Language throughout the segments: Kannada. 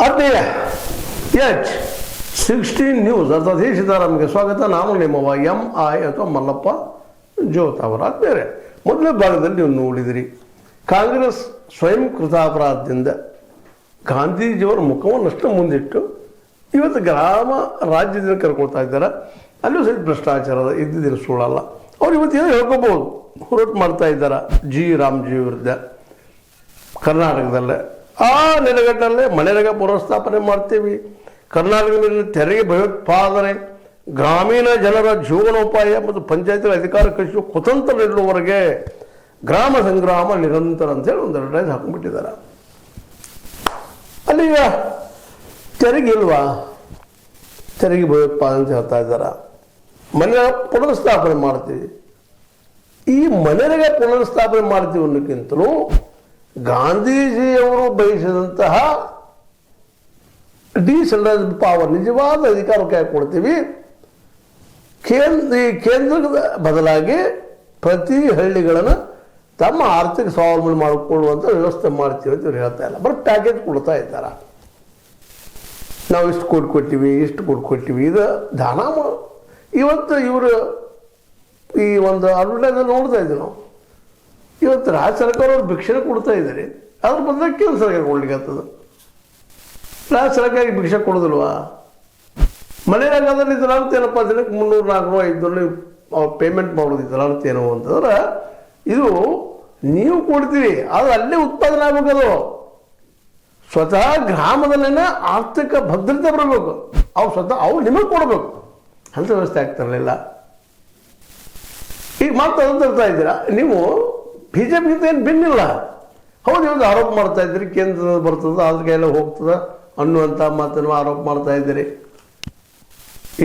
ಆತ್ಮೀಯ H16 ನ್ಯೂಸ್ ಅರ್ಥಾತ್ ಸೀತಾರಾಮ್ಗೆ ಸ್ವಾಗತ. ನಾನು ನಿಮ್ಮವ MI ಅಥವಾ ಮಲ್ಲಪ್ಪ ಜೋತ್ ಅವರ ಆತ್ಮೀಯರೇ, ಮೊದಲನೇ ಭಾಗದಲ್ಲಿ ನೀವು ನೋಡಿದಿರಿ ಕಾಂಗ್ರೆಸ್ ಸ್ವಯಂ ಕೃತಾಪರಾಧದಿಂದ ಗಾಂಧೀಜಿಯವರ ಮುಖವನ್ನಷ್ಟು ಮುಂದಿಟ್ಟು ಇವತ್ತು ಗ್ರಾಮ ರಾಜ್ಯದಿಂದ ಕರ್ಕೊಳ್ತಾ ಇದ್ದಾರೆ. ಅಲ್ಲೂ ಸಹಿತ ಭ್ರಷ್ಟಾಚಾರದ ಇದ್ದಿದ್ದಿಲ್ಲ, ಸುಳ್ಳಲ್ಲ. ಅವ್ರು ಇವತ್ತು ಏನೋ ಹೇಳ್ಕೋಬಹುದು, ಹೋರಾಟ ಮಾಡ್ತಾ ಇದ್ದಾರೆ ಜಿ ರಾಮ್ಜಿ ವಿರುದ್ಧ ಕರ್ನಾಟಕದಲ್ಲೇ. ಆ ನೆಲೆಗಟ್ಟಲ್ಲೇ ಮನೆಗೆ ಪುನರ್ಸ್ಥಾಪನೆ ಮಾಡ್ತೀವಿ, ಕರ್ನಾಟಕದಲ್ಲಿ ತೆರಿಗೆ ಭಯೋತ್ಪಾದನೆ, ಗ್ರಾಮೀಣ ಜನರ ಜೀವನೋಪಾಯ ಮತ್ತು ಪಂಚಾಯತ್ ಅಧಿಕಾರ ಕಳಿಸುವ ಕುತಂತ್ರ ನಿಲ್ಲುವವರೆಗೆ ಗ್ರಾಮ ಸಂಗ್ರಾಮ ನಿರಂತರ ಅಂತೇಳಿ ಒಂದು ಅಡ್ವರ್ಟೈಸ್ ಹಾಕೊಂಡ್ಬಿಟ್ಟಿದ್ದಾರೆ. ಅಲ್ಲೀಗ ತೆರಿಗೆ ಇಲ್ವಾ, ತೆರಿಗೆ ಭಯೋತ್ಪಾದನೆ ಅಂತ ಹೇಳ್ತಾ ಇದ್ದಾರೆ. ಮನೆ ಪುನರ್ಸ್ಥಾಪನೆ ಮಾಡ್ತೀವಿ. ಈ ಮನೆಗೆ ಪುನರ್ಸ್ಥಾಪನೆ ಮಾಡ್ತೀವಿ ಅನ್ನೋಕ್ಕಿಂತಲೂ ಗಾಂಧೀಜಿಯವರು ಬಯಸಿದಂತಹ ಡಿಸೆಂಟ್ರಲೈಸ್ಡ್ ಪವರ್, ನಿಜವಾದ ಅಧಿಕಾರಕ್ಕೆ ಕೊಡ್ತೀವಿ. ಕೇಂದ್ರದ ಬದಲಾಗಿ ಪ್ರತಿ ಹಳ್ಳಿಗಳನ್ನು ತಮ್ಮ ಆರ್ಥಿಕ ಸ್ವಾವಲಂಬನೆ ಮಾಡಿಕೊಳ್ಳುವಂಥ ವ್ಯವಸ್ಥೆ ಮಾಡ್ತೀವಿ ಅಂತ ಇವ್ರು ಹೇಳ್ತಾ ಇಲ್ಲ, ಬಟ್ ಪ್ಯಾಕೇಜ್ ಕೊಡ್ತಾ ಇದ್ದಾರೆ. ನಾವು ಇಷ್ಟು ಕೊಟ್ಟಿವಿ, ಇಷ್ಟು ಕೊಟ್ಟಿವಿ, ಇದು ದಾನ. ಇವತ್ತು ಇವರು ಈ ಒಂದು ಅಡ್ವರ್ಟೈಸಲ್ಲಿ ನೋಡ್ತಾ ಇದ್ದೀವಿ ನಾವು. ಇವತ್ತು ರಾಜ್ಯ ಸರ್ಕಾರ ಅವ್ರು ಭಿಕ್ಷೆ ಕೊಡ್ತಾ ಇದ್ದಾರೆ, ಅದ್ರ ಬದಲಾಗಿ ಕೇಂದ್ರ ಸರ್ಕಾರ ಕೊಡ್ಲಿಕ್ಕೆ ಆಗ್ತದೆ. ರಾಜ್ಯ ಸರ್ಕಾರಕ್ಕೆ ಭಿಕ್ಷೆ ಕೊಡೋದಿಲ್ವಾ? ಮನೆಯಾಗದಲ್ಲಿ ಇದರ ಅರ್ಥ ಏನಪ್ಪ, ದಿನಕ್ಕೆ 300, 400, 500 ಅವ್ರು ಪೇಮೆಂಟ್ ಮಾಡೋದು. ಇದರ ಅರ್ಥ ಏನು ಅಂತಂದ್ರೆ ಇದು ನೀವು ಕೊಡ್ತೀವಿ, ಅದು ಅಲ್ಲೇ ಉತ್ಪಾದನೆ ಆಗಬೇಕದು. ಸ್ವತಃ ಗ್ರಾಮದಲ್ಲೇನೆ ಆರ್ಥಿಕ ಭದ್ರತೆ ಬರಬೇಕು. ಅವ್ರು ಸ್ವತಃ ಅವ್ರು ನಿಮಗೆ ಕೊಡಬೇಕು ಅಂತ ವ್ಯವಸ್ಥೆ ಆಗ್ತಿರಲಿಲ್ಲ. ಈಗ ಮಾತ್ರ ಅದನ್ನು ತರ್ತಾ ಇದ್ದೀರಾ ನೀವು. BJP ಏನು ಭಿನ್ನಿಲ್ಲ. ಹೌದು, ಇವತ್ತು ಆರೋಪ ಮಾಡ್ತಾ ಇದ್ದೀರಿ ಕೇಂದ್ರದ ಬರ್ತದೆ, ಅದ್ರ ಕೈಯೆಲ್ಲ ಹೋಗ್ತದೆ ಅನ್ನುವಂಥ ಮಾತನ್ನು ಆರೋಪ ಮಾಡ್ತಾ ಇದ್ದೀರಿ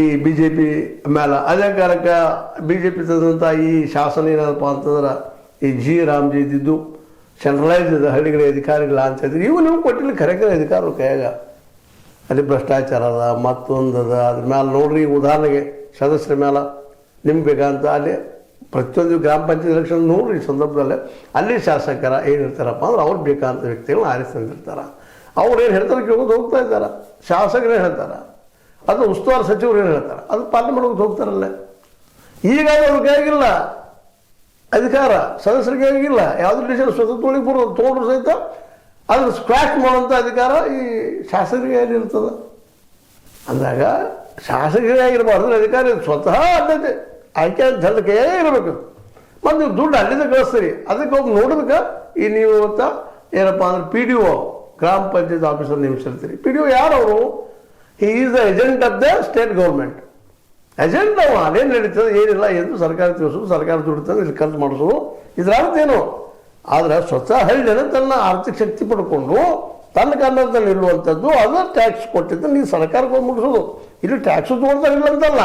ಈ BJP ಮೇಲೆ. ಅದೇ ಕಾಲಕ್ಕೆ BJP ತಂದಂಥ ಈ ಶಾಸನ ಏನಪ್ಪ ಅಂತಂದ್ರೆ ಈ ಜಿ ರಾಮ್ಜಿ ಇದ್ದಿದ್ದು ಸೆಂಟ್ರಲೈಸ್ ಹಳ್ಳಿಗಳಿಗೆ ಅಧಿಕಾರಿಗಳ ಅಂತ ಇದ್ರಿ. ಇವು ನೀವು ಕೊಟ್ಟಿಲ್ಲ ಖರೆ ಅಧಿಕಾರ ಕೈಯಾಗ. ಅಲ್ಲಿ ಭ್ರಷ್ಟಾಚಾರ ಅದ, ಮತ್ತೊಂದದ. ಅದ್ರ ಮೇಲೆ ನೋಡ್ರಿ, ಉದಾಹರಣೆಗೆ ಸದಸ್ಯರ ಮೇಲೆ ನಿಮ್ಗೆ ಬೇಕಂತ ಅಲ್ಲಿ ಪ್ರತಿಯೊಂದು ಗ್ರಾಮ ಪಂಚಾಯತ್ ಎಲೆಕ್ಷನ್ ನೋಡ್ರಿ ಸಂದರ್ಭದಲ್ಲೇ ಅಲ್ಲಿ ಶಾಸಕರ ಏನಿರ್ತಾರಪ್ಪ ಅಂದ್ರೆ ಅವ್ರು ಬೇಕಂತ ವ್ಯಕ್ತಿಗಳನ್ನ ಆರಿಸ್ಕೊಂಡಿರ್ತಾರೆ. ಅವ್ರು ಏನು ಹೇಳ್ತಾರೆ ಕೇಳೋದು ಹೋಗ್ತಾ ಇದ್ದಾರೆ. ಶಾಸಕರು ಏನು ಹೇಳ್ತಾರೆ, ಅದು ಉಸ್ತುವಾರಿ ಸಚಿವರು ಏನು ಹೇಳ್ತಾರೆ, ಅದು ಪಾಲನೆ ಮಾಡೋದು ಹೋಗ್ತಾರಲ್ಲ. ಈಗ ಅವ್ರ ಕೈಯಾಗಿಲ್ಲ ಅಧಿಕಾರ, ಸದಸ್ಯರಿಗೆ ಆಗಿಲ್ಲ. ಯಾವುದೇ ಡಿಸಿಷನ್ ಸ್ವತಂತ್ರೊಳಗೆ ಬರೋದು ತೊಗೊಂಡ್ರು ಸಹಿತ ಅದ್ರ ಸ್ಕ್ವಾಶ್ ಮಾಡುವಂಥ ಅಧಿಕಾರ ಈ ಶಾಸಕರಿಗೆ ಏನಿರ್ತದೆ. ಅಂದಾಗ ಶಾಸಕರಿಗೆ ಆಗಿರಬಾರ್ದು ಅಧಿಕಾರ, ಸ್ವತಃ ಅಡ್ಡತೆ ಆಯ್ಕೆ ಅಂತ ಹೇಳಿ ಕೈಯಾಗೇ ಇರಬೇಕು. ಮತ್ತು ನೀವು ದುಡ್ಡು ಅಲ್ಲಿಂದ ಕಳಿಸ್ತೀರಿ, ಅದಕ್ಕೆ ಹೋಗಿ ನೋಡೋದಕ್ಕೆ ಈ ನೀವು ಇವತ್ತು ಏನಪ್ಪ ಅಂದ್ರೆ PDO ಗ್ರಾಮ ಪಂಚಾಯತ್ ಆಫೀಸರ್ ನೇಮಿಸಿರ್ತೀರಿ. PDO ಯಾರವರು? He is the agent of the state government. Agent ಅವ, ಅದೇನು ನಡೀತದೆ ಏನಿಲ್ಲ ಎಂದು ಸರ್ಕಾರ ತಿಳಿಸೋದು, ಸರ್ಕಾರ ದುಡಿತದೆ ಇಲ್ಲಿ ಖರ್ಚು ಮಾಡಿಸೋದು, ಇದರ ಅರ್ಥ ಏನು? ಆದರೆ ಸ್ವತಃ ಹಳ್ಳಿಯನ್ನು ತನ್ನ ಆರ್ಥಿಕ ಶಕ್ತಿ ಪಡ್ಕೊಂಡು ತನ್ನ ಕನ್ನಡದಲ್ಲಿ ನಿಲ್ಲುವಂಥದ್ದು, ಅದನ್ನ ಟ್ಯಾಕ್ಸ್ ಕೊಟ್ಟಿದ್ದು ನೀವು ಸರ್ಕಾರಕ್ಕೆ ಹೋಗಿ ಮುಗಿಸೋದು. ಇಲ್ಲಿ ಟ್ಯಾಕ್ಸು ತೊಗೊಳ್ತಾರೆ ಇಲ್ಲ ಅಂತಲ್ಲ,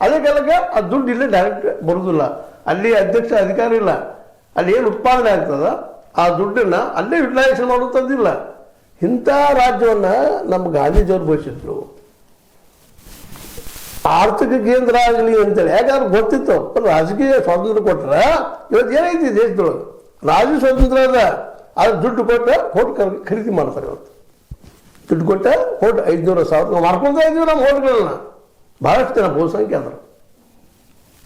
ಅದೇ ಕಾಲಕ್ಕೆ ಆ ದುಡ್ಡು ಇಲ್ಲೇ ಡೈರೆಕ್ಟ್ ಬರೋದಿಲ್ಲ. ಅಲ್ಲಿ ಅಧ್ಯಕ್ಷ ಅಧಿಕಾರ ಇಲ್ಲ, ಅಲ್ಲಿ ಏನು ಉತ್ಪಾದನೆ ಆಗ್ತದೆ ಆ ದುಡ್ಡನ್ನು ಅಲ್ಲೇ ಯುಟಿಲೈಸೇಷನ್ ಮಾಡುವಂಥದ್ದಿಲ್ಲ. ಇಂಥ ರಾಜ್ಯವನ್ನು ನಮ್ಮ ಗಾಂಧೀಜಿಯವರು ಬಯಸಿದ್ರು, ಆರ್ಥಿಕ ಕೇಂದ್ರ ಆಗಲಿ ಅಂತೇಳಿ. ಯಾಕಂದ್ರೆ ಗೊತ್ತಿತ್ತು ರಾಜಕೀಯ ಸ್ವಾತಂತ್ರ್ಯ ಕೊಟ್ಟರೆ ಇವತ್ತು ಏನೈತಿ ದೇಶದೊಳಗೆ ರಾಜಕೀಯ ಸ್ವಾತಂತ್ರ್ಯ ಅದ. ಅದು ದುಡ್ಡು ಕೊಟ್ಟು ಕೋರ್ಟ್ ಖರೀದಿ ಮಾಡ್ತಾರೆ. ಇವತ್ತು ದುಡ್ಡು ಕೊಟ್ಟೆ ಕೋರ್ಟ್ 500,000 ನಾವು ಮಾಡ್ಕೊಳ್ತಾ ಇದ್ದೀವಿ ನಮ್ಮ ಹೋಟ್ಗಳನ್ನ. ಭಾಳಷ್ಟು ಜನ ಬಹುಸಂಖ್ಯೆ ಆದರು.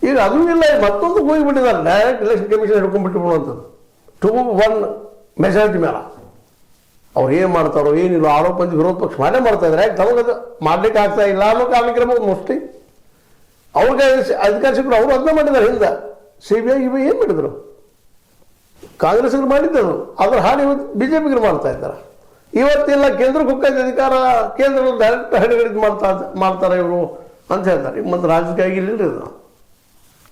ಈಗ ಅದೂ ಇಲ್ಲ, ಮತ್ತೊಂದು ಹೋಗಿಬಿಟ್ಟಿದ್ದಾರೆ, ಡೈರೆಕ್ಟ್ ಎಲೆಕ್ಷನ್ ಕಮಿಷನ್ ಹಿಡ್ಕೊಂಡ್ಬಿಟ್ಟುಕೊಳ್ಳುವಂಥದ್ದು 2-1 ಮೆಜಾರಿಟಿ ಮೇಲೆ. ಅವ್ರು ಏನು ಮಾಡ್ತಾರೋ ಏನಿಲ್ಲ ಆರೋಪ ವಿರೋಧ ಪಕ್ಷ ಮಾಡೇ ಮಾಡ್ತಾ ಇದ್ದಾರೆ. ಯಾಕೆ ತಮಗದು ಮಾಡ್ಲಿಕ್ಕೆ ಆಗ್ತಾ ಇಲ್ಲ ಅನ್ನೋ ಕಾರಣಕ್ಕೆ ಇರ್ಬೋದು ಮೋಸ್ಟ್ಲಿ. ಅವ್ರಿಗೆ ಅಧಿಕಾರ ಸಿಕ್ಕರು ಅವರು ಅದನ್ನ ಮಾಡಿದ್ದಾರೆ. ಹಿಂದೆ CBI ಇವ ಏನು ಮಾಡಿದರು, ಕಾಂಗ್ರೆಸ್ಗೆ ಮಾಡಿದ್ದರು. ಅದ್ರ ಹಾಡು ಇವತ್ತು BJPಗೆ ಮಾಡ್ತಾ ಇದ್ದಾರೆ. ಇವತ್ತೆಲ್ಲ ಕೇಂದ್ರಕ್ಕೆ ಹೋಗ್ತಾ ಅಧಿಕಾರ, ಕೇಂದ್ರದಲ್ಲಿ ಡೈರೆಕ್ಟ್ ಹಳ್ಳಿಗಳಿಗೆ ಮಾಡ್ತಾರೆ ಇವರು ಅಂತ ಹೇಳ್ತಾರೆ. ಮತ್ತು ರಾಜಕೀಯ ಇಲ್ಲಿಲ್ಲ ಇದು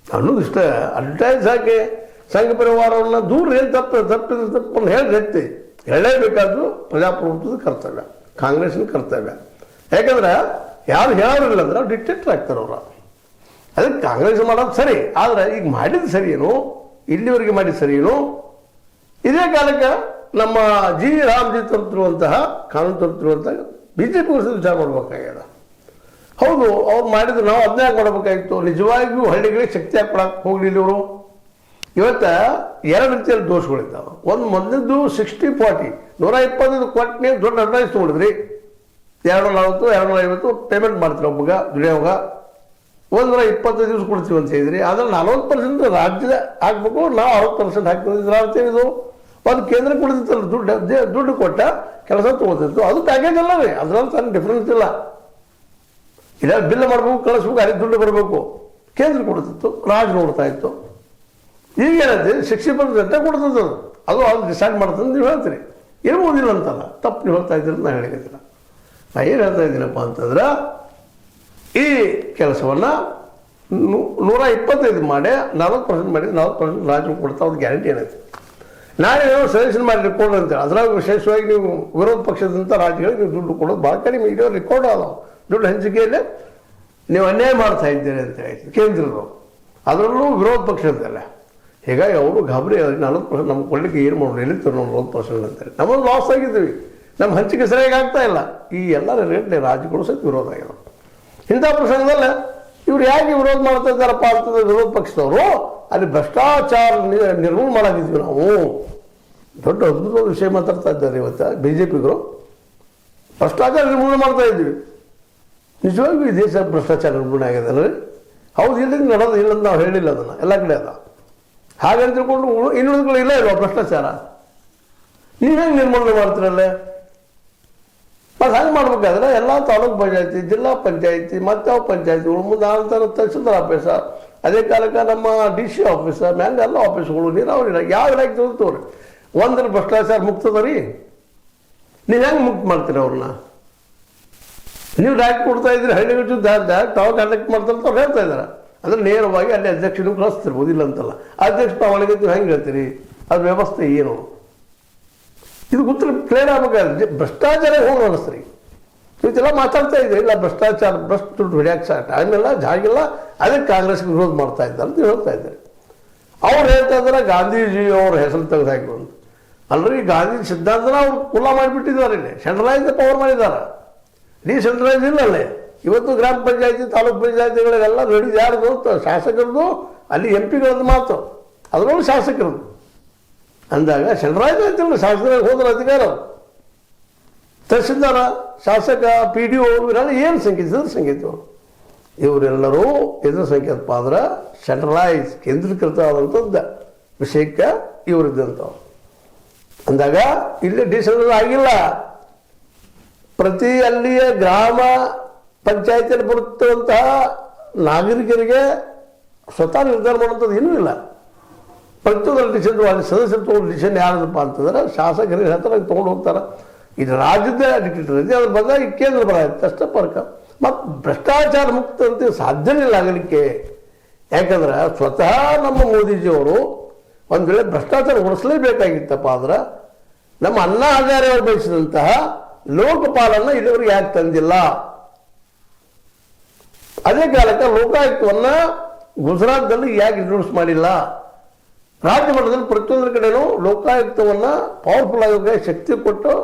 ಅನ್ನೋದು ಇಷ್ಟ. ಅಡ್ವರ್ಟೈಸ್ ಹಾಕಿ ಸಂಘ ಪರಿವಾರವನ್ನು ದೂರ ಏನು ತಪ್ಪನ್ನು ಹೇಳಿ ಹೇಳಲೇಬೇಕಾದ್ದು ಪ್ರಜಾಪ್ರಭುತ್ವದ ಕರ್ತವ್ಯ, ಕಾಂಗ್ರೆಸ್ನ ಕರ್ತವ್ಯ. ಯಾಕಂದ್ರೆ ಯಾರು ಹೇಳೋರಿಲ್ಲ ಅಂದ್ರೆ ಅವ್ರು ಡಿಕ್ಟೇಟರ್ ಆಗ್ತಾರೆ ಅವರು. ಅದಕ್ಕೆ ಕಾಂಗ್ರೆಸ್ ಮಾಡೋದು ಸರಿ, ಆದರೆ ಈಗ ಮಾಡಿದ್ದು ಸರಿ ಏನು, ಇಲ್ಲಿವರೆಗೆ ಮಾಡಿದ್ದು ಸರಿ ಏನು? ಇದೇ ಕಾಲಕ್ಕೆ ನಮ್ಮ ಜಿ ರಾಮ್ಜಿ ತರುತ್ತಿರುವಂತಹ ಕಾನೂನು ತರುತ್ತಿರುವಂತಹ BJP ವಿಚಾರ ಮಾಡ್ಬೇಕಾಗ್ಯದ. ಹೌದು, ಅವ್ರು ಮಾಡಿದ್ರು, ನಾವು ಅದನ್ನೇ ಮಾಡಬೇಕಾಗಿತ್ತು. ನಿಜವಾಗಿಯೂ ಹಳ್ಳಿಗಳಿಗೆ ಶಕ್ತಿ ಹಾಕೊಳಕ್ಕೆ ಹೋಗ್ಲಿಲ್ಲ ಇವರು. ಇವತ್ತು ಎರಡು ರೀತಿಯಲ್ಲಿ ದೋಷಗಳಿದ್ದಾವೆ. ಒಂದು ಮೊದಲದ್ದು 60-40 125 ಕೊಟ್ಟು ನೀವು ದೊಡ್ಡ ಅಡ್ವೈಸ್ ತೊಗೊಂಡಿದ್ರಿ. 240 250 ಪೇಮೆಂಟ್ ಮಾಡ್ತೀರಿ ಒಬ್ಬಗ ದುಡಿಯೋವಾಗ 125 ದಿವಸ ಕೊಡ್ತೀವಿ ಅಂತ ಹೇಳಿದ್ರಿ. ಅದ್ರಲ್ಲಿ 40% ರಾಜ್ಯದ ಹಾಕ್ಬೇಕು, ನಾವು 60% ಹಾಕ್ತೀವಿ. ಇದು ಒಂದು ಕೇಂದ್ರ ಕೊಡ್ತಿತ್ತಲ್ಲ ದುಡ್ಡು ಕೊಟ್ಟ ಕೆಲಸ ತೊಗೊಳ್ತಿತ್ತು. ಅದು ಪ್ಯಾಕೇಜ್ ಅಲ್ಲ ರೀ, ಅದ್ರಲ್ಲಿ ತಾನು ಡಿಫ್ರೆನ್ಸ್ ಇಲ್ಲ. ಇಲ್ಲ ಬಿಲ್ ಮಾಡಬೇಕು, ಕಳಿಸ್ಬೇಕು, ಅಲ್ಲಿ ದುಡ್ಡು ಬರಬೇಕು. ಕೇಂದ್ರ ಕೊಡ್ತಿತ್ತು, ರಾಜ್ ನೋಡ್ತಾ ಇತ್ತು. ಈಗ ಏನಂತೆ 60% ಕೊಡ್ತದೆ. ಅದು ಡಿಸೈಡ್ ಮಾಡ್ತದೆ ನೀವು ಹೇಳ್ತೀರಿ. ಇರ್ಬೋದಿಲ್ಲ ಅಂತಲ್ಲ, ತಪ್ಪು ನೀವು ಹೇಳ್ತಾ ಇದ್ದೀರಿ ಅಂತ ನಾನು ಹೇಳಿದ್ದಿಲ್ಲ. ನಾನು ಏನು ಹೇಳ್ತಾ ಇದ್ದೀನಪ್ಪ ಅಂತಂದ್ರೆ, ಈ ಕೆಲಸವನ್ನು 125 ಮಾಡಿ 40% ಮಾಡಿ 40% ರಾಜ್ಯ ಕೊಡ್ತಾ ಅವ್ರ ಗ್ಯಾರಂಟಿ ಏನೈತೆ. ನಾನೇನೋ ಸಜೆಷನ್ ಮಾಡಿ ರೆಕಾರ್ಡ್ ಅಂತೇಳಿ ಅದ್ರಾಗ ವಿಶೇಷವಾಗಿ ನೀವು ವಿರೋಧ ಪಕ್ಷದಂಥ ರಾಜ್ಯಗಳಿಗೆ ನೀವು ದುಡ್ಡು ಕೊಡೋದು ಭಾಳ ಕಡಿಮೆ. ಇಡೋ ರೆಕಾರ್ಡ್ ಅದಾವ ದುಡ್ಡು ಹಂಚಿಕೆಯಲ್ಲಿ ನೀವು ಅನ್ಯಾಯ ಮಾಡ್ತಾ ಇದ್ದೀರಿ ಅಂತ ಹೇಳಿ ಕೇಂದ್ರರು, ಅದರಲ್ಲೂ ವಿರೋಧ ಪಕ್ಷದಲ್ಲ. ಹೀಗಾಗಿ ಅವರು ಗಾಬರಿ 40% ನಮ್ಗೆ ಕೊಡಲಿಕ್ಕೆ ಏನು ಮಾಡೋದು, ಎಲ್ಲಿತ್ತು ನಾವು 40% ಅಂತೇಳಿ ನಮ್ಮನ್ನು ಲಾಸ್ ಆಗಿದ್ದೀವಿ. ನಮ್ಮ ಹಂಚಿಕೆ ಸರಿಯಾಗಿ ಆಗ್ತಾ ಇಲ್ಲ. ಈ ಎಲ್ಲ ರೇಟ್ಲಿ ರಾಜ್ಯಗಳು ಸಹಿತ ವಿರೋಧ ಆಗಿರೋ ಇಂಥ ಪ್ರಸಂಗದಲ್ಲ ಇವ್ರು ಹೇಗೆ ವಿರೋಧ ಮಾಡ್ತಾ ಇದ್ದಾರಪ್ಪ ಅಂತಂದ್ರೆ, ವಿರೋಧ ಪಕ್ಷದವರು ಅಲ್ಲಿ ಭ್ರಷ್ಟಾಚಾರ ನಿರ್ಮೂಲನೆ ಮಾಡಾಕಿದ್ವಿ ನಾವು. ದೊಡ್ಡ ಅದ್ಭುತವಾದ ವಿಷಯ ಮಾತಾಡ್ತಾ ಇದ್ದಾರೆ ಇವತ್ತು BJPಗರು. ಭ್ರಷ್ಟಾಚಾರ ನಿರ್ಮೂಲನೆ ಮಾಡ್ತಾ ಇದ್ದೀವಿ. ನಿಜವಾಗಿಯೂ ಈ ದೇಶ ಭ್ರಷ್ಟಾಚಾರ ನಿರ್ಮೂಲನೆ ಆಗಿದೆ ರೀ. ಹೌದು, ಇಲ್ಲಿಂದ ನಡೆದು ಇಲ್ಲಂದು ನಾವು ಹೇಳಿಲ್ಲ, ಅದನ್ನು ಎಲ್ಲ ಕಡೆ ಅದ. ಹಾಗಂತ ತಿಳ್ಕೊಂಡು ಇನ್ನುಳಿದುಗಳು ಇಲ್ಲ ಇಲ್ವಾ ಭ್ರಷ್ಟಾಚಾರ? ನೀವು ಹೆಂಗೆ ನಿರ್ಮೂಲನೆ ಮಾಡ್ತೀರಲ್ಲೇ? ಮತ್ತು ಹಂಗೆ ಮಾಡ್ಬೇಕಾದ್ರೆ ಎಲ್ಲ ತಾಲೂಕು ಪಂಚಾಯತಿ, ಜಿಲ್ಲಾ ಪಂಚಾಯತಿ, ಯಾವ ಪಂಚಾಯತಿಗಳು, ಮುಂದೆ ಆನಂತರ ತಹಸೀಲ್ದಾರ್ ಆಫೀಸ, ಅದೇ ಕಾಲಕ್ಕೆ ನಮ್ಮ DC ಆಫೀಸ, ಮ್ಯಾಲ ಎಲ್ಲ ಆಫೀಸ್ಗಳು, ನೀರಾವರಿ ಯಾವ ಇಲಾಖೆ ತೋರಿ ಒಂದ್ರ ಭ್ರಷ್ಟಾಚಾರ ಮುಕ್ತದ ರೀ. ನೀವು ಹೆಂಗೆ ಮುಕ್ತ ಮಾಡ್ತೀರಿ ಅವ್ರನ್ನ? ನೀವು ಡೈರೆಕ್ಟ್ ಕೊಡ್ತಾ ಇದ್ರಿ, ಹಳ್ಳಿಗಳು ಡೈರೆಕ್ಟ್ ತಾವು ಕಂಡಕ್ಟ್ ಮಾಡ್ತಾರೆ ಅಂತ ಅವ್ರು ಹೇಳ್ತಾ ಇದ್ದಾರೆ. ಅಂದರೆ ನೇರವಾಗಿ ಅಲ್ಲಿ ಅಧ್ಯಕ್ಷನಿಗೆ ಕಳಿಸ್ತಿರ್ಬೋದು, ಇಲ್ಲ ಅಂತಲ್ಲ. ಅಧ್ಯಕ್ಷ ಒಳಗೆ ನೀವು ಹೆಂಗೆ ಹೇಳ್ತೀರಿ? ಅದು ವ್ಯವಸ್ಥೆ ಏನು? ಇದು ಉತ್ತರ ಕ್ಲಿಯರ್ ಆಗ್ಬೇಕಾದ್ರೆ ಭ್ರಷ್ಟಾಚಾರ ಹೋಗಿ ಅನ್ನಿಸ್ರಿ. ಇವತ್ತೆಲ್ಲ ಮಾತಾಡ್ತಾ ಇದ್ರಿ, ಇಲ್ಲ ಭ್ರಷ್ಟಾಚಾರ ದುಡ್ಡು ಹೊಡ್ಯಾಕೆ ಟೈಮೆಲ್ಲ ಜಾಗಿಲ್ಲ, ಅದಕ್ಕೆ ಕಾಂಗ್ರೆಸ್ಗೆ ವಿರೋಧ ಮಾಡ್ತಾ ಇದ್ದಾರೆ ಅಂತ ಹೇಳ್ತಾ ಇದ್ದಾರೆ. ಅವ್ರು ಹೇಳ್ತಾ ಇದ್ದಾರೆ ಗಾಂಧೀಜಿ ಅವ್ರ ಹೆಸರು ತೆಗೆದು ಹಾಕಿ ಅಂತ. ಅಲ್ರಿ, ಗಾಂಧಿ ಸಿದ್ಧಾಂತನ ಅವ್ರು ಕುಲ್ಲ ಮಾಡಿಬಿಟ್ಟಿದ್ದಾರೆ. ಇಲ್ಲಿ ಸೆಂಟ್ರಲೈಸ್ ಪವರ್ ಮಾಡಿದ್ದಾರೆ, ಡಿಸೆಂಟ್ರಲೈಸ್ ಇಲ್ಲಲ್ಲೇ. ಇವತ್ತು ಗ್ರಾಮ ಪಂಚಾಯತಿ, ತಾಲೂಕು ಪಂಚಾಯತಿಗಳೆಲ್ಲ ನಡೆದು ಯಾರ್ದು? ಶಾಸಕರದು, ಅಲ್ಲಿ MP ಗಳದ್ದು ಮಾತು, ಅದರೊಳಗೆ ಶಾಸಕರದು ಅಂದಾಗ ಸೆಂಟ್ರಲೈಸ್ ಆಯ್ತಿಲ್ಲ. ಶಾಸಕರಾಗಿ ಹೋದ್ರ ಅಧಿಕಾರ ತಹಸೀಲ್ದಾರ, ಶಾಸಕ, PDO ಇವರೆಲ್ಲ ಏನು ಸಂಕೇತ? ಸಂಕೇತ ಇವರೆಲ್ಲರೂ ಎದುರು ಸಂಕೇತಪ್ಪ ಅಂದ್ರೆ ಸೆಂಟ್ರಲೈಸ್ ಕೇಂದ್ರೀಕೃತವಾದಂಥದ್ದು ವಿಷಯಕ್ಕೆ ಇವರಿದ್ದಂಥವ್ರು ಅಂದಾಗ ಇಲ್ಲಿ ಡಿಸೆಂಟ್ರಲೈಸ್ ಆಗಿಲ್ಲ. ಪ್ರತಿ ಅಲ್ಲಿಯ ಗ್ರಾಮ ಪಂಚಾಯತಿಯಲ್ಲಿ ಬರುತ್ತಂತಹ ನಾಗರಿಕರಿಗೆ ಸ್ವತಃ ನಿರ್ಧಾರ ಮಾಡುವಂಥದ್ದು ಏನೂ ಇಲ್ಲ. ಪ್ರತಿಯೊಂದು ಡಿಸಿಷನ್ ಅಲ್ಲಿ ಸದಸ್ಯರು ತೊಗೊಂಡು ಡಿಸಿಷನ್ ಯಾರದಪ್ಪ ಅಂತಂದ್ರೆ ಶಾಸಕರಿಗೆ ಹೇಳ್ತಾರೆ, ತೊಗೊಂಡು ಹೋಗ್ತಾರೆ. ಇದು ರಾಜ್ಯದ ಡಿಕ್ಟೇಟರ್ ಇದೆ, ಅದ್ರ ಬಂದಾಗ ಈ ಕೇಂದ್ರ ಬರಾಯ್ತು ಅಷ್ಟೇ ಫರ್ಕ. ಮತ್ತು ಭ್ರಷ್ಟಾಚಾರ ಮುಕ್ತ ಅಂತ ಸಾಧ್ಯನೇ ಇಲ್ಲ ಆಗಲಿಕ್ಕೆ. ಯಾಕಂದ್ರೆ ಸ್ವತಃ ನಮ್ಮ ಮೋದಿಜಿಯವರು ಒಂದು ವೇಳೆ ಭ್ರಷ್ಟಾಚಾರ ಉಳಿಸಲೇಬೇಕಾಗಿತ್ತಪ್ಪ ಅಂದ್ರೆ ನಮ್ಮ ಅಣ್ಣಾ ಹಜಾರೆ ಅವರು ಬಯಸಿದಂತಹ ಲೋಕಪಾಲನ್ನು ಇಲ್ಲಿವರೆಗೆ ಯಾಕೆ ತಂದಿಲ್ಲ? ಅದೇ ಕಾಲಕ್ಕೆ ಲೋಕಾಯುಕ್ತವನ್ನು ಗುಜರಾತ್ನಲ್ಲಿ ಯಾಕೆ ಇಂಟ್ರೊಡ್ಯೂಸ್ ಮಾಡಿಲ್ಲ? ರಾಜ್ಯ ಮಟ್ಟದಲ್ಲಿ ಪ್ರತಿಯೊಂದರ ಕಡೆಯೂ ಲೋಕಾಯುಕ್ತವನ್ನು ಪವರ್ಫುಲ್ ಆಗಿ ಶಕ್ತಿ ಕೊಟ್ಟು,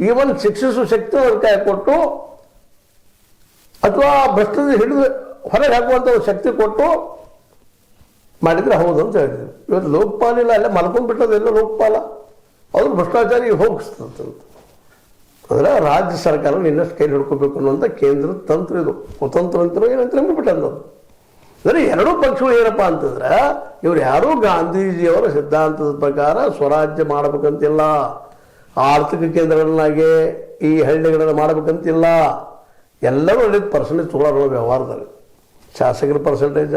ಈವನ್ ಶಿಕ್ಷಿಸುವ ಶಕ್ತಿ ಅವ್ರ ಕೈ ಕೊಟ್ಟು, ಅಥವಾ ಭ್ರಷ್ಟದ ಹಿಡಿದು ಹೊರಗೆ ಹಾಕುವಂಥ ಶಕ್ತಿ ಕೊಟ್ಟು ಮಾಡಿದರೆ ಹೌದು ಅಂತ ಹೇಳಿದ್ವಿ. ಇವತ್ತು ಲೋಕಪಾಲ ಇಲ್ಲ, ಅಲ್ಲೇ ಮಲ್ಕೊಂಡು ಬಿಟ್ಟದೆಲ್ಲ ಲೋಕಪಾಲ, ಅವ್ರು ಭ್ರಷ್ಟಾಚಾರಿಗೆ ಹೋಗಿಸ್ತಂತ. ಅಂದರೆ ರಾಜ್ಯ ಸರ್ಕಾರ ಇನ್ನಷ್ಟು ಕೈ ಹಿಡ್ಕೋಬೇಕು ಅನ್ನುವಂಥ ಕೇಂದ್ರದ ತಂತ್ರ ಇದು. ಕುತಂತ್ರ ಅಂತಲೂ ಏನಂತ ನಂಬಿಬಿಟ್ಟಂಥದ್ದು. ಅಂದರೆ ಎರಡೂ ಪಕ್ಷಗಳು ಏನಪ್ಪ ಅಂತಂದ್ರೆ, ಇವ್ರು ಯಾರೂ ಗಾಂಧೀಜಿಯವರ ಸಿದ್ಧಾಂತದ ಪ್ರಕಾರ ಸ್ವರಾಜ್ಯ ಮಾಡಬೇಕಂತಿಲ್ಲ, ಆರ್ಥಿಕ ಕೇಂದ್ರಗಳನ್ನಾಗಿ ಈ ಹಳ್ಳಿಗಳನ್ನು ಮಾಡಬೇಕಂತಿಲ್ಲ. ಎಲ್ಲರೂ ಅಲ್ಲಿ ಪರ್ಸೆಂಟೇಜ್ ತೊಗೊಳ್ಳೋ ವ್ಯವಹಾರದಲ್ಲಿ ಶಾಸಕರ ಪರ್ಸೆಂಟೇಜ,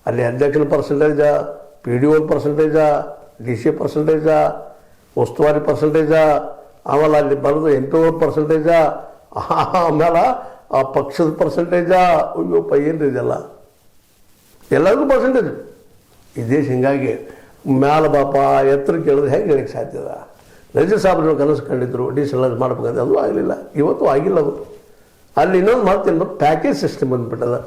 ಅಲ್ಲಿ ಅಧ್ಯಕ್ಷರ percentage, PDO percentage, DC percentage, ಉಸ್ತುವಾರಿ ಪರ್ಸೆಂಟೇಜ, ಆಮೇಲೆ ಅಲ್ಲಿ ಬರೋದು MP ಪರ್ಸೆಂಟೇಜ, ಆಮೇಲೆ ಆ ಪಕ್ಷದ ಪರ್ಸೆಂಟೇಜ. ಅಯ್ಯೋಪ್ಪ ಏನ್ರಿ ಇದೆಲ್ಲ? ಎಲ್ಲರಿಗೂ ಪರ್ಸೆಂಟೇಜ್ ಈ ದೇಶ. ಹಿಂಗಾಗಿ ಮ್ಯಾಲ ಬಾಪ ಎತ್ತರ ಕೇಳಿದ್ರೆ ಹೆಂಗೆ ಹೇಳಕ್ಕೆ ಸಾಧ್ಯದ? ನಜೀರ್ ಸಾಹೇಬ್ರು ಕನಸು ಕಂಡಿದ್ರು ಡಿಸೆಂಟ್ರಲೈಸ್ ಮಾಡ್ಬೇಕಂತ, ಅದು ಆಗಲಿಲ್ಲ, ಇವತ್ತು ಆಗಿಲ್ಲ. ಅದು ಅಲ್ಲಿ ಇನ್ನೊಂದು ಮಾತು, ಪ್ಯಾಕೇಜ್ ಸಿಸ್ಟಮ್ ಬಂದುಬಿಟ್ಟದ.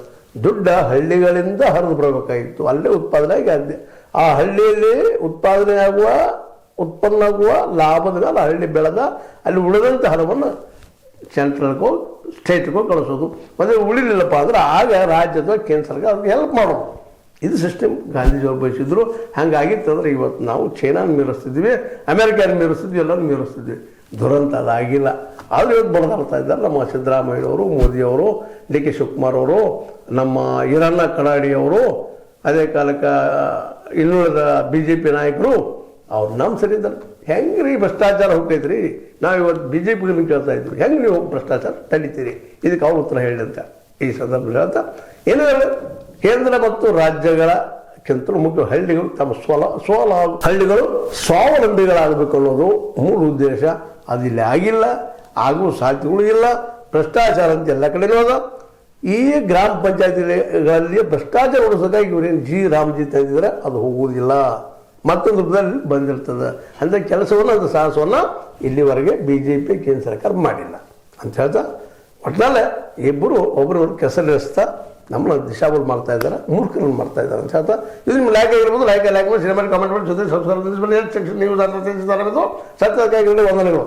ದುಡ್ಡ ಹಳ್ಳಿಗಳಿಂದ ಹರಿದು ಬರಬೇಕಾಗಿತ್ತು, ಅಲ್ಲೇ ಉತ್ಪಾದನೆ ಆಗಿ ಆ ಹಳ್ಳಿಯಲ್ಲಿ ಉತ್ಪಾದನೆ ಆಗುವ ಉತ್ಪನ್ನ ಆಗುವ ಲಾಭದ ಮೇಲೆ ಹಳ್ಳಿ ಬೆಳೆದ ಅಲ್ಲಿ ಉಳಿದಂಥ ಹಣವನ್ನು ಸೆಂಟ್ರಲ್ಗೋ ಸ್ಟೇಟ್ಗೋ ಕಳಿಸೋದು. ಮತ್ತು ಉಳಿಲಿಲ್ಲಪ್ಪ ಅಂದ್ರೆ ಆಗ ರಾಜ್ಯದ ಕೇಂದ್ರ ಸರ್ಕಾರ ಅವ್ರಿಗೆ ಹೆಲ್ಪ್ ಮಾಡೋದು. ಇದು ಸಿಸ್ಟಮ್ ಗಾಂಧೀಜಿಯವ್ರು ಬಯಸಿದ್ರು. ಹಂಗಾಗಿತ್ತು ಅಂದರೆ ಇವತ್ತು ನಾವು ಚೈನಾನ ಮೀರಿಸ್ತಿದ್ವಿ, ಅಮೇರಿಕಾನ ಮೀರಿಸ್ತಿದ್ವಿ, ಎಲ್ಲರೂ ಮೀರಿಸ್ತಿದ್ವಿ. ದುರಂತ ಅದಾಗಿಲ್ಲ. ಆದರೆ ಇವತ್ತು ಬಡದಾಡ್ತಾ ಇದ್ದಾರೆ ನಮ್ಮ ಸಿದ್ದರಾಮಯ್ಯವರು, ಮೋದಿಯವರು, ಡಿ ಕೆ ಶಿವಕುಮಾರ್ ಅವರು, ನಮ್ಮ ಈರಣ್ಣ ಕಡಾಡಿಯವರು, ಅದೇ ಕಾಲಕ್ಕೆ ಇನ್ನುಳಿದ BJP ನಾಯಕರು ಅವ್ರು ನಮ್ಮ ಸರಿ ಇದ್ದಾರೆ. ಹೆಂಗೆ ರೀ ಭ್ರಷ್ಟಾಚಾರ ಹೋಗ್ತೈತ್ರಿ? ನಾವು ಇವತ್ತು BJPಗೆ ಕೇಳ್ತಾ ಇದ್ವಿ, ಹೆಂಗೆ ನೀವು ಭ್ರಷ್ಟಾಚಾರ ತಡೀತೀರಿ? ಇದಕ್ಕೆ ಅವ್ರು ಉತ್ತರ ಹೇಳಿ ಅಂತ ಈ ಸಂದರ್ಭದಲ್ಲಿ ಹೇಳ್ತಾ ಏನಾದ್ರೆ ಕೇಂದ್ರ ಮತ್ತು ರಾಜ್ಯಗಳಕ್ಕಿಂತಲೂ ಮುಖ್ಯ ಹಳ್ಳಿಗಳು ತಮ್ಮ ಹಳ್ಳಿಗಳು ಸ್ವಾವಲಂಬಿಗಳಾಗಬೇಕು ಅನ್ನೋದು ಮೂಲ ಉದ್ದೇಶ. ಅದಿಲ್ಲಿ ಆಗಿಲ್ಲ, ಆಗುವ ಸಾಧ್ಯತೆಗಳು ಇಲ್ಲ. ಭ್ರಷ್ಟಾಚಾರ ಅಂತ ಎಲ್ಲ ಕಡೆನೂ ಅದ. ಈ ಗ್ರಾಮ ಪಂಚಾಯತಿಗಳಲ್ಲಿ ಭ್ರಷ್ಟಾಚಾರ ಉಳಿಸೋದಾಗಿ ಇವರೇನು ರಾಮಜಿ ತಂದಿದ್ರೆ ಅದು ಹೋಗುವುದಿಲ್ಲ, ಮತ್ತೊಂದು ರೂಪದಲ್ಲಿ ಬಂದಿರ್ತದೆ. ಅಂಥ ಕೆಲಸವನ್ನು ಅದು ಸಾಹಸವನ್ನು ಇಲ್ಲಿವರೆಗೆ BJP ಕೇಂದ್ರ ಸರ್ಕಾರ ಮಾಡಿಲ್ಲ ಅಂತ ಹೇಳ್ತಾ ಒಟ್ಟಿನಲ್ಲೇ ಇಬ್ಬರು ಒಬ್ಬರವರು ಕೆಸರಿಸ್ತಾ ನಮ್ಮನ್ನ ದಿಶಾಬಲ್ ಮಾಡ್ತಾ ಇದ್ದಾರೆ, ಮೂರ್ಖರನ್ನು ಮಾಡ್ತಾ ಇದ್ದಾರೆ ಅಂತ ಹೇಳ್ತಾ ಇದು ನಿಮ್ಮ ಲೈಕ್ ಆಗಿರ್ಬೋದು. ಲೈಕ್ ಮಾಡಿ ಸಿನಿಮಾ ಕಾಮೆಂಟ್ ಮಾಡಿ ಜೊತೆ ಸಬ್ಸ್ಕ್ರೈಬ್ ನ್ಯೂಸ್ ಸೆಕ್ಷನ್ ನ್ಯೂಸ್ ಅಂತ ತಿಳಿಸಿದ್ದಾರೆ. ಸತ್ಯಕ್ಕಾಗಿ ವಂದನೆಗಳು.